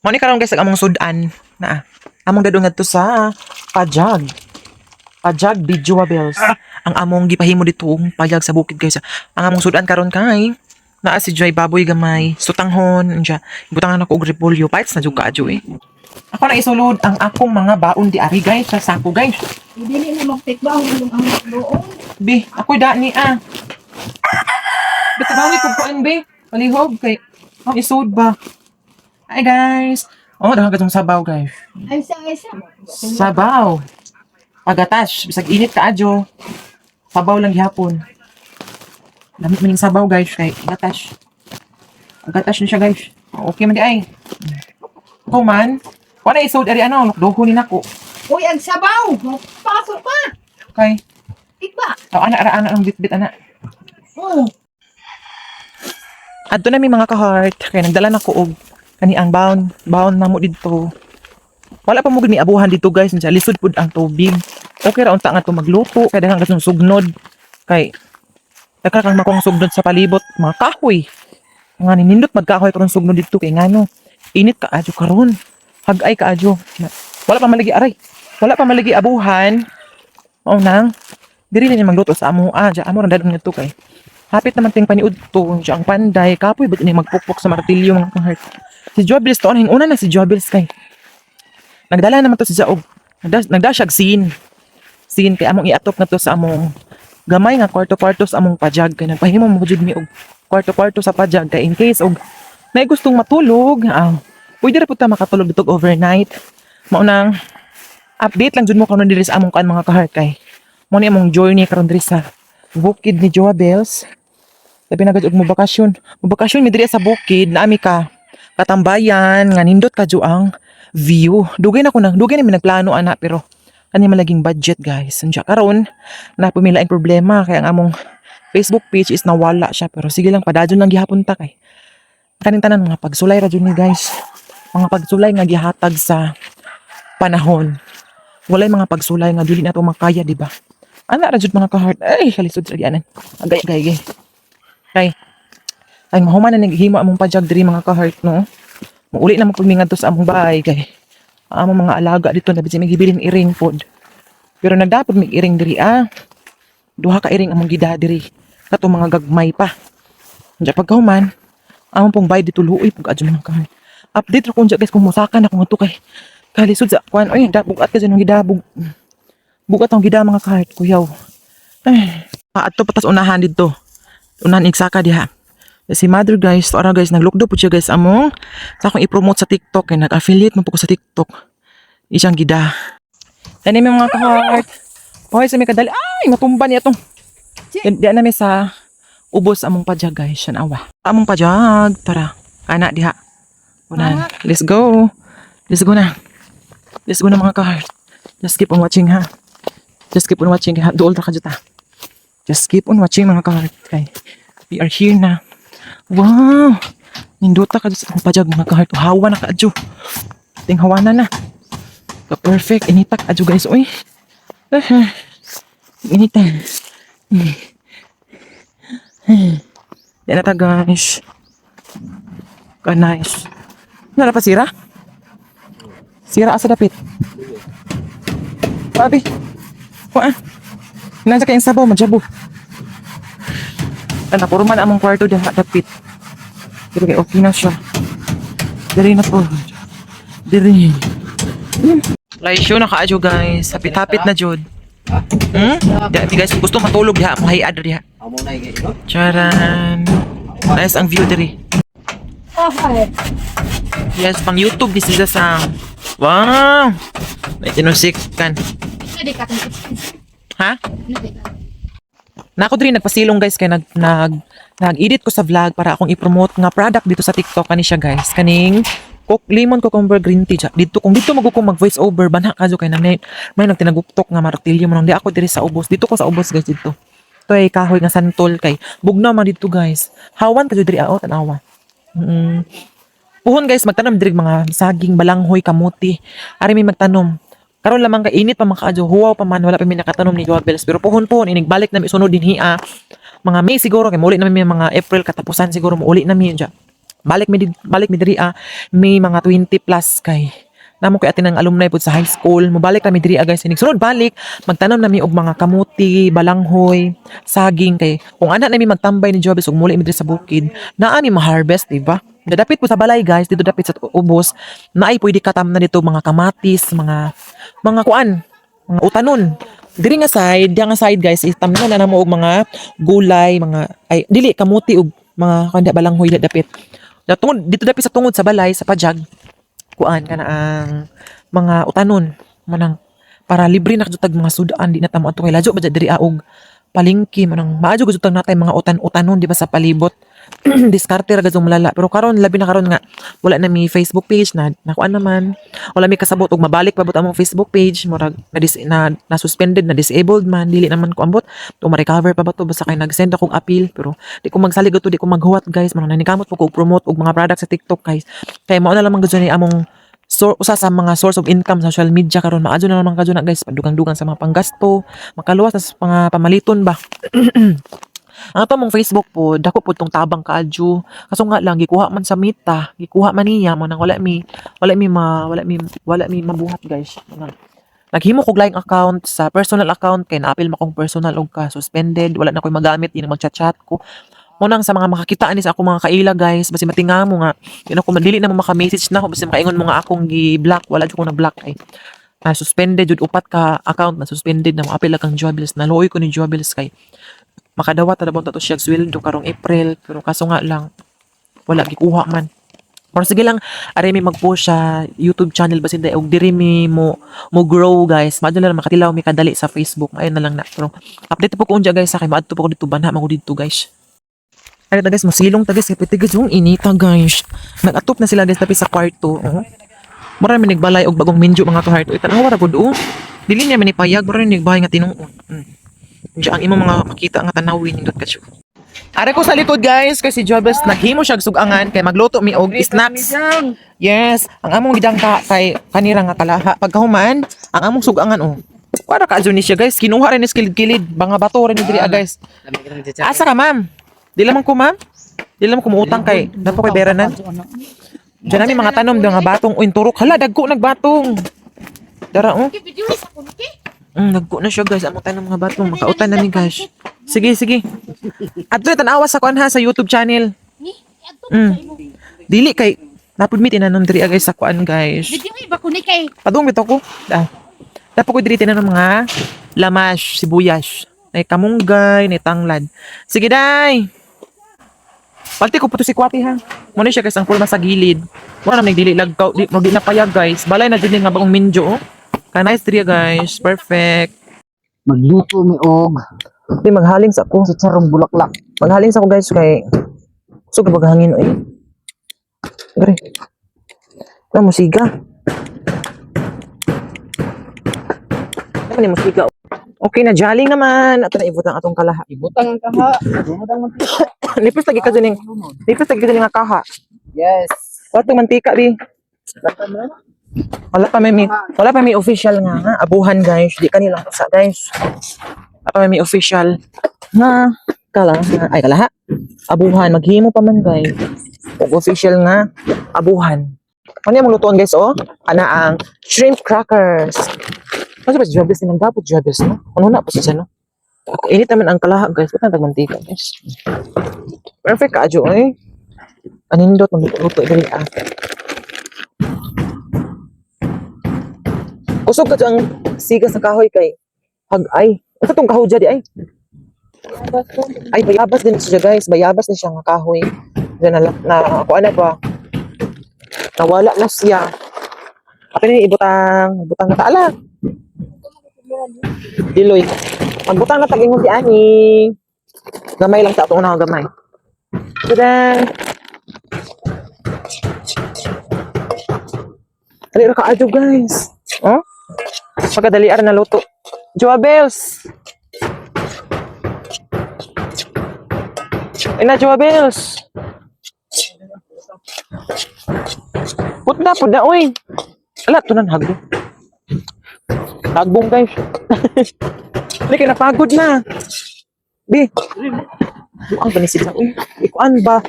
Mo ni karon guys ang among sudan na among dadung ngadto sa Pajag. Pajag Visuals. Ang among gipahimo ditong payag sa bukid guys. Ang among sudan karon kay naa si Joy baboy gamay, sutanghon, unya. Ibutangan ako og repolyo, bites na jud kaajo eh. Ako na isulod ang akong mga baon di ari guys sa sako guys. Dili na magtikba ang ulong ang doon. Bi, ako da ni ah. Bitabawi ko kuan be. Palihog kay ang isud ba. Hi guys. Oh, daghang katong sabaw guys. Ay sa isa. Sabaw. Pagatas, bisag init kaajo. Sabaw lang gihapon. Lamit man yung sabaw guys kay gatas. Gatas na siya guys. Okay man di ay. Ito man. Kung na isod ari ano, lokdoho ni nako. Uy, ang sabaw! Pasok pa! Kay, Tikba! ana ang bitbit ana. Oo. Adto na mi mga ka-heart, kaya nagdala na ko og kani ang baon na mo dito. Wala pa mo gud mi abuhan dito guys, unsa lisod pud ang tubig. Okay ra unta nga to magluto, kaya daghang kasong sugnod. Kay daghan kang makong sugnod sa palibot, mga kahoy. Nga ni nindot magkahoy karon sugnod dito kay ngano. Init ka adyo karon. Hagay ka adyo. Wala pa malagi aray. Wala pa malagi abuhan. Mao nang diri na magluto sa amo ja amo ra dadong ngadto kay. Hapit naman ting paniud to, siya ang panday, kapoy ba't ini magpukpok sa martilyo mga kahart. Si Jobils to, una na si Jobils kay. Nagdala naman to si Jaog. Nagdasyag scene. Scene kay among iatop na to sa among gamay nga kwarto-kwarto sa among pajag. Kay nagpahimo mo jud mi og kwarto-kwarto sa pajag kay in case og may gustong matulog, pwede ra pud ta makatulog dito overnight. Mao nang update lang jud mo karon diri sa among kan mga kahart kay. Mo ni among journey karon diri sa bukid ni Joabels. Sabi na og mo bakasyon. Mo bakasyon mi diri sa bukid na ami ka katambayan nga nindot ka ang view. Dugay na mi nagplano ana pero ani malaging budget guys. Unya karon na pumila ang problema kay ang among Facebook page is nawala siya pero sige lang padadyon lang gihapon ta kay kaning tanan mga pagsulay ra jud ni guys. Mga pagsulay nga gihatag sa panahon. Walay mga pagsulay nga dili na to makaya, di ba? Ana ra jud mga ka-heart. Ay, kalisod sa dianan. Agay. Ay, mahuman na naghimo among pajag diri mga ka-heart, no? Muuli na magpagmingad to sa among bahay kay among mga alaga dito na bisig gibilin iring pod. Pero nagdapod mig iring diri Duha ka iring among gida diri. Kato mga gagmay pa. Unya pagkahuman, among pong bay dito luoy pug adyo mga ka-heart. Update ra ko unja guys kung musakan ako ngadto kay kalisod sa kuan. Oy, bugat ka dyan ng gidabog. Bugat ang gida mga ka-heart kuyaw. Ay, ato patas unahan dito. Unahan igsaka diha. Si mother guys, ara guys, naglukdo po siya guys among sa akong i-promote sa TikTok kay nag-affiliate mo po ko sa TikTok. Isang gida. Tani mi mga ka-heart. Hoy, sa mi kadali. Ay, matumba niya tong. Diyan na mi sa ubos among pajag guys, yan awa. Among pajag, tara. Kana diha. Unahan. Let's go. Let's go na. Let's go na mga ka-heart. Just keep on watching ha. Just keep on watching ha. Duol ra ka juta. Just keep on watching mga ka-heart. Okay. We are here na. Wow! Ninduta ka sa pajag mga ka-heart. Hawa na ka adyo. Ting hawanan na. Ka-perfect. Initak adyo guys. Uy. Initan. Yan na ta guys. Ka-nice. Nara pa sira? Sira asa dapit. Pabi. Kuan. Nansa kayong sabaw majabo. Ana puro man among kwarto diha dapit. Pero kay okay na siya. Diri na po. Diri. Laisyo na kaadyo guys. Hapit-hapit na jud. Di guys gusto matulog diha, mahiad diha. Charan. Nice ang view diri. Okay. Yes, pang YouTube this is the sound. Wow! May tinusikan. Pwede ka itong Ha? Na ako din nagpasilong guys kay nag-edit ko sa vlog para akong i-promote nga product dito sa TikTok kani siya guys. Kaning lemon cucumber green tea. Dito kung dito magukong mag voice over banha kaso kay may nagtinaguktok nga martilyo mo di ako diri sa ubos. Dito ko sa ubos guys dito. Ito ay kahoy nga santol kay bugna man dito guys. Hawan ka diri tanawa. Puhon guys, magtanom diri mga saging, balanghoy, kamuti. Ari may magtanom. Karon lamang ka init pa makaadyo, huwaw pa man wala pa mi nakatanom ni Joabels. Pero puhon inigbalik na mi sunod din hiya. Mga May siguro kay muli na mi mga April katapusan siguro mo uli na mi dya. balik mi diri may mga 20 plus kay namo kay atin ang alumni pud sa high school. Mobalik kami diri guys. Inig sunod balik magtanom nami og mga kamuti, balanghoy, saging kay kung ana nami magtambay ni Jobes ug muli mi diri sa bukid, naa ni ma-harvest, di ba? Dapit po sa balay guys, dito dapit sa ubos, naay pwede katam na dito mga kamatis, mga kuan, mga utanon. Diri nga side guys, itamnan na namo og mga gulay, mga ay dili kamuti ug mga kanda balanghoy dapit. Tungod dito dapit sa tungod sa balay sa pajag kuan kana ang mga utanon manang para libre na katutag mga sudan di na tamo ato kay ladyo ba diri og palengke manang maadyo katutag natay mga utanon di ba sa palibot. Diskarte ra gazong malala pero karon labi na karon nga wala na mi Facebook page na nakuan naman wala mi kasabot og mabalik pa but among Facebook page murag na suspended na disabled man dili naman ko ambot to ma-recover pa ba to basta kay nag-send ako og appeal pero di ko magsalig to di ko maghuwat guys man nanikamot po ko og promote og mga products sa TikTok guys kay mao na lamang gud ni among usa sa mga source of income sa social media karon maadyo na naman kadyo na guys padugang-dugang sa mga panggasto makaluwas sa mga pamaliton ba. Ang ato mong Facebook po, dako po tong tabang kaadyo. Kaso nga lang gikuha man sa Meta, gikuha man niya mo nang wala mi mabuhat guys. Naghimo kog laing account sa personal account kay naapil ma kong personal og ka suspended, wala na koy magamit ini magchat-chat ko. Mo nang sa mga makakitaan ni sa akong mga kaila guys, basi matinga mo nga, yun ako madili na mo maka-message na ako basi makaingon mo nga akong gi-block, wala jud ko na block ay. Suspended jud upat ka account na suspended na moapil kang Joables, naluoy ko ni Joables kay makadawat na ba to siya sweldo karong April pero kaso nga lang wala gikuha man pero sige lang are mi mag-post sa YouTube channel basin day og diri mi mo grow guys madyo lang makatilaw mi kadali sa Facebook ayun na lang na pero update po ko unja guys sa kay maadto po ko dito banha mo dito guys ay ta guys masilong ta guys kay pitigas yung inita guys nagatop na sila guys tapi sa kwarto mura mi nagbalay og bagong minjo mga kaharto itanaw ra gud dili niya manipayag mura ni nagbahay nga tinuon diyan ang imong mga makita nga tanawin nindot ka siya. Are ko sa likod guys kasi Jobes naghimo siya og sugangan kay magluto mi og snacks. Yes, ang among gidang kay kanira nga kalaha pagkahuman ang among sugangan para ka ni siya guys kinuha rin ni kilid mga bato rin ni diri guys. Asa ka ma'am? Di lamang ko ma'am? Di lamang kumuutang kay dapo kay beranan. Diyan namin mga tanom nga batong turok hala dagko nagbatong. Dara Video sa kunti. Nagko na siya guys. Among tayo ng mga batong. Makautan namin guys. Sige. At doon, tanawas ako sa YouTube channel. Ni, ato sa imo. Dili kay, napod mi tinanom diri guys sa kuan guys. Video iba ko ni kay. Padung bito ko. Dapat ko diri tinanom mga lamash, sibuyas. Nay kamunggay, nay tanglad. Sige day. Palti ko puto si Kwati ha. Muna siya guys ang pulma sa gilid. Wala na nagdili lagkaw. Di na payag guys. Balay na dili nga bagong minjo Nice tree guys. Perfect. Magluto mi og Di maghaling sa ako sa charong bulaklak. Maghaling sa ako guys kay so maghangin Gre. Na musiga. Ano ni musiga? Okay na jaling naman. Ato na ibutang atong kalaha. ibutang ang kaha. Dumudang mantika. Lipos lagi ka dyan nga kaha. Yes. Wato mantika bi. Wala pa may official nga abuhan guys. Di kanila sa guys. Wala pa may official nga kalaha. Abuhan maghimo pa man guys. Og official nga abuhan. Ano yung lutuan guys Ana ang shrimp crackers. Kasi ba si Jobes ni dapat Jobes no? Ano na po siya no? Init naman ang kalaha guys. Ba't nagmantika guys? Perfect ka adyo Anindot magluto dali Kusog ka ang siga sa kahoy kay hag-ay. Ito tong kahoy dyan ay. Ay, bayabas din siya guys. Bayabas din siya nga kahoy. Diyan na ako pa. Nawala na siya. Apa ni ibutang na taala. Diloy. Magbutang na tag-ingon di ani. Gamay lang sa atong unang gamay. Tada. Dali ra ka adyo guys. Pagkadali ara na luto. Joabels. Ina Joabels. Put na oy. Ala tunan hagbo. Hagbong guys. Hindi ka napagod na. Bi. Ang panisid sa uy. Ikuan ba?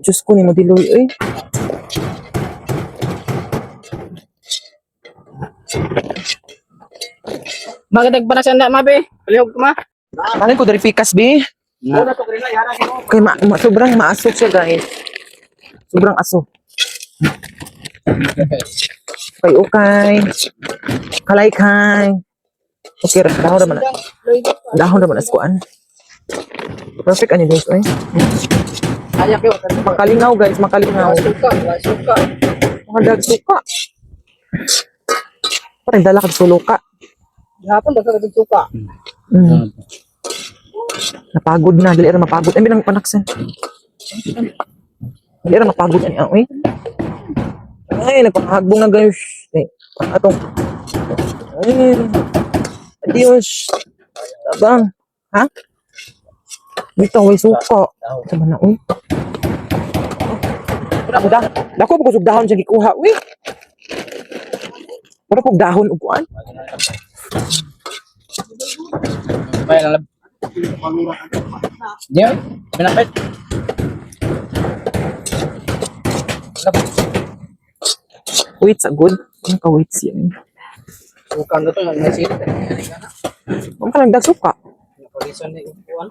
Diyos ko ni mo diloy eh. Bakit nagpanasan na, mabe? Palihog ko, ma. Malin ko dari pikas be. Muna to, Grina. Yara, sino? Kay sobrang maasok siya guys. Sobrang aso. Kay ukay. Kalay-kay. Okay, dahon naman na. Dahon naman na skuan. Perfect ano guys, eh. Ayak yun. Makalingaw guys, makalingaw. Suka, suka. Makadag suka. Parang dala ka suluka. Hapon, basta ka suka. Mm. Napagod na, dali ra mapagod. Ay, binang panaksan. Dali ra mapagod ani eh. Ay, nagpahagbong na guys. Eh, atong. Ay. Adios. Tabang. Ha? Dito, may suka. Sama na, uy. Dako po kusog dahon siya gikuha, uy. Para pog dahon uguan. Bayan lang. Diyan, pinapit. Wait, sa good. Ano ka wait siya? Suka na to, nagsisit. Ano ka nagdag suka? Polisan na yung upuan.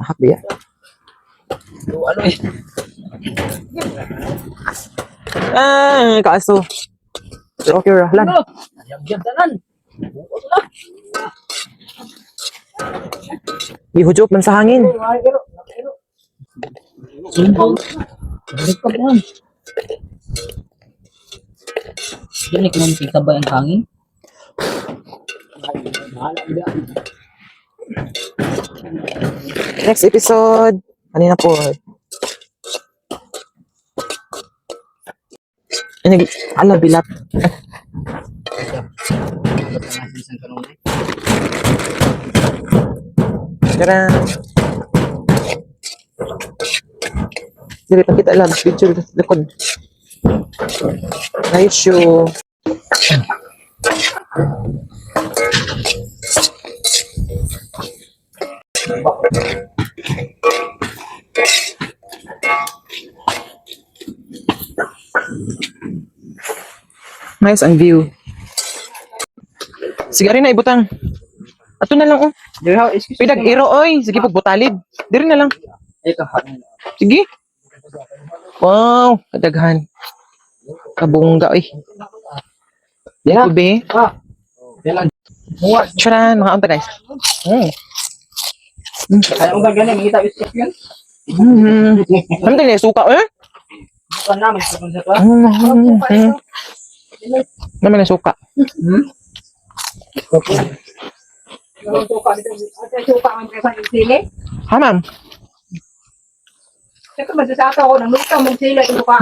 Ahak biya. Ano eh. Ah, kaaso. Pero okay, rahlan. Ayam-yam tanan. Bukas na. Ihujok man sa hangin. Sumbong. Balik ka po. Diyan ni kumunti ka ba ang hangin? Next episode. Kanina po. Ala, bilat. Tara. Dili pa kita lang. Picture likod. Nice show. Nice ang view. Sige rin na ibutang. Ato na lang oh. Pidag iro oy, sige pag butalid. Diri na lang. Sige. Wow, kadaghan. Kabungga oy. Yan ko be. Charan, mga unta guys. Ay, ang gagana, makita biscuit yun. Ano tayo suka eh? Bukan namin, bukan sa to. Naman na suka. Yung suka dito, at suka ang kesa ng sili. Ha ma'am? Siyempre, masasaka ako, nang lutang mong sili, yung suka.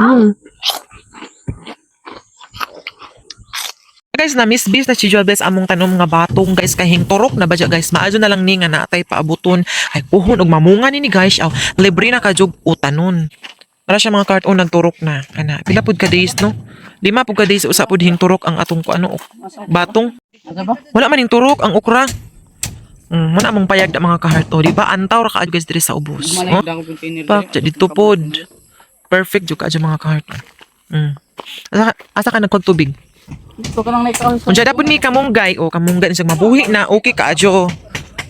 Guys, na miss bis na si Joel among tanom nga batong guys kahing turok na ba dya, guys maayo na lang ni nga natay paabuton ay puhon og mamunga ni guys aw libre na ka jug utanon para siya mga karton nagturok na ana pila pud ka days no 5 pud ka days usa pud hing turok ang atong ano batong wala man hing turok ang okra muna among payag da mga kahart o di ba antaw ra ka guys diri sa ubos oh? Pak dito pod perfect jud ka mga kahart asa ka nagkagtubig. Unja dapat ni kamunggay o kamunggay sa mabuhi na okay ka adyo.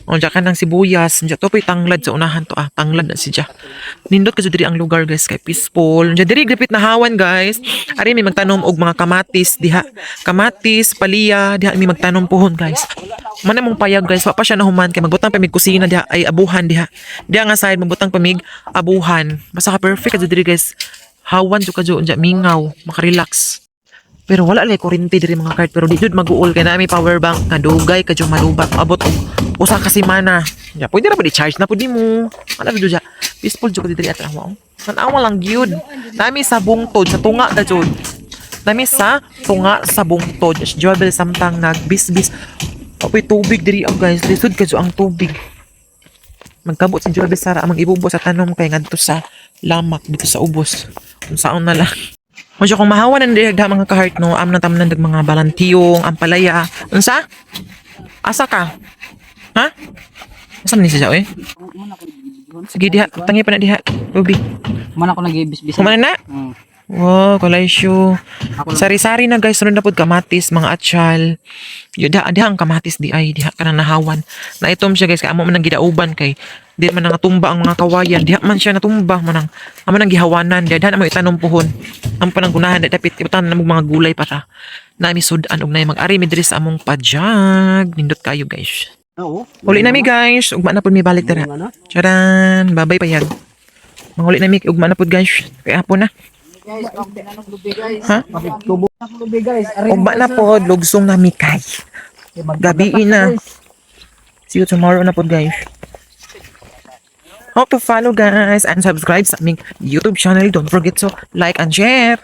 Unja ka ng sibuyas, unja to po'y tanglad sa unahan to tanglad na siya. Nindot ka diri ang lugar guys kay peaceful. Unja diri gripit na hawan guys. Ari may magtanom og mga kamatis diha. Kamatis, paliya, diha may magtanom puhon guys. Man mong payag guys, wa pa siya nahuman kay magbutang pa mig kusina diha ay abuhan diha. Diha nga side magbutang pa mig abuhan. Basta ka perfect ka diri guys. Hawan jud ka unja mingaw, makarelax. Pero wala lay kuryente diri mga kart pero di jud mag-uol kay na may power bank nga dugay ka jud malubat abot og usa ka semana. Ya pwede ra pud i-charge na pud nimo. Ana jud ja. Peaceful jud diri at mo. Tanawa lang gyud. Nami sa bungtod sa tunga da jud. Nami sa tunga sa bungtod. Joel samtang nagbisbis. Apoy tubig diri ang guys. Lisod ka jud ang tubig. Magkabot si Joel Sara amang ibubo sa tanom kay ngadto sa lamak dito sa ubos. Unsaon na lang. Masya kung mahawa ng dirigda mga kahart no, am na tamnan dag mga balantiyong, ampalaya. Unsa? Asa ka? Ha? Asa man ni siya eh? Sige diha, tangi pa na diha. Ruby. Man ako nag-ibis-bis. Kumana na? Wow, kalaysyo. Sari-sari na guys, sunod na pod kamatis, mga atsyal. Diha ang kamatis di ay, diha ka na nahawan. Na itom siya guys, kaya amo man ang gidauban kay di man natumba ang mga kawayan. Diha man siya natumba, manang amo nang gihawanan. Diha na mo itanom pohon. Ang pananggunahan, dapit ibutan na mo mga gulay para na mi sudan og na mag-ari mi diri sa among pajag. Nindot kayo guys. Oo. Uli na mi guys, ugma na pod mi balik dira. Charan, babay payag. Manguli na mi, ugma na pod guys. Kaya po na. Guys, ang pinanong lubi guys. Ha? Tubo na lubi guys. Ugma na pod, lugsong na mi kay. Gabi na. See you tomorrow na pod guys. Hope to follow guys and subscribe sa aming YouTube channel. Don't forget to like and share.